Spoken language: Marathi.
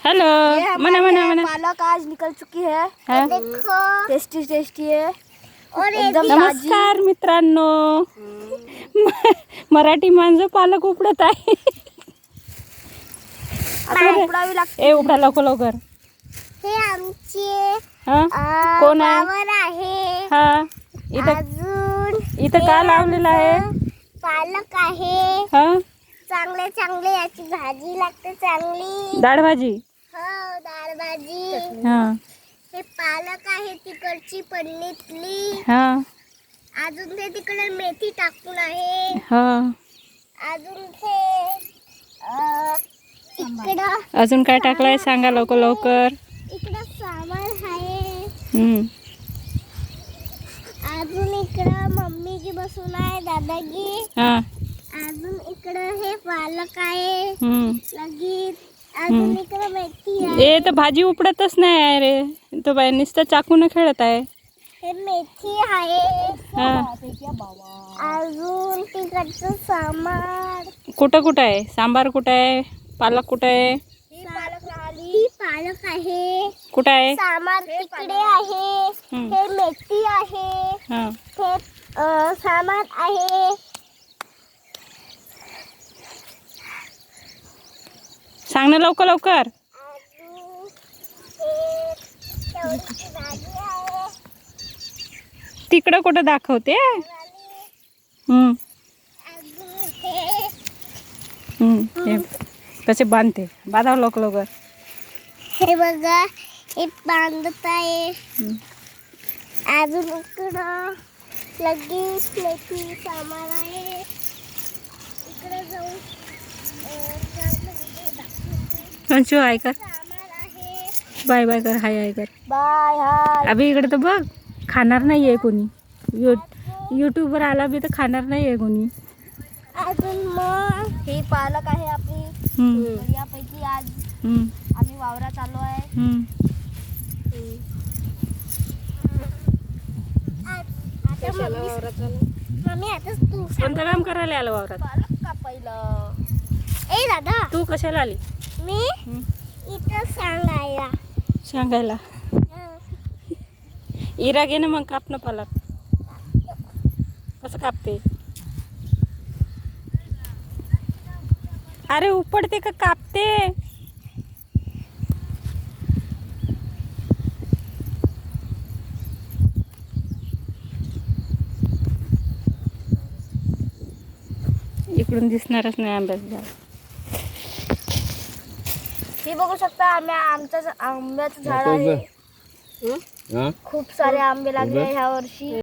हेलो मना मना मना पालक आज निकल चुकी है। हाँ? देखो टेस्टी टेस्टी है और एकदम नमस्कार मित्रांनो, मराठी माणसं पालक उपडत आहे. उकडावी लागते. ए उपडा लवकर लवकर. हे आमचे कोण आहे? वावर आहे. हा इथं अजून इथं का लावलेलं आहे? पालक आहे. हा चांगले चांगले याची भाजी लागते चांगली. डाळ भाजी. हो डाळ भाजी. हा हे पालक आहे तिकडची पन्नीतली. हा अजून ते तिकडे मेथी टाकून आहे. हा अजून ते इकडं अजून काय टाकलाय सांगा लवकर लवकर. इकडं सामान आहे. अजून इकडं मम्मीची बसून आहे दादाजी. हा अजून इकडं हे पालक आहे. हम्म लगेच अजून इकडं मेथी आहे. ए तर भाजी उपडतच नाही आहे रे, तो बाई नुसतं चाकून खेळत आहे. हे मेथी आहे. हा अजून तिकडचं सामान. कुठं कुठं आहे? सांबार कुठं आहे? पालक कुठं आहे? ही पालक आहे. कुठं आहे? सामान तिकडे आहे. हे मेथी आहे. हा हे सामान आहे. सांग ना लवकर लवकर. अजून हे चवळीची भाजी आहे. तिकडं कुठं दाखवते? अजून हे कसे बांधते, बांधावं लवकर लवकर. हे बघा हे बांधत आहे. अजून इकडं लगेच मेथी सामान आहे. इकडे जाऊन पंचू हाय कर, सामान आहे. बाय बाय कर, हाय हाय कर. Bye hi. अभि इकडे तर बघ, खाणार नाही आहे कोणी. यूट्यूबवर आला बी तर खाणार नाही आहे कोणी. अजून मग ही पालक आहे आपली. यापैकी आज आम्ही वावरात आलो आहे. मम्मी आता तू कोणतं काम करायला आलं वावरात? पालक कापायला. ए दादा तू कशाला आली? मी इथं सांगायला. सांगायला. इरा घे ना मग, काप ना पालक. कसं कापते? अरे उपडते का कापते? इकडून दिसणारच नाही आंब्याचं झाड. हे बघू शकता आंब्याचं झाड आहे. खूप सारे आंबे लागले ह्या वर्षी.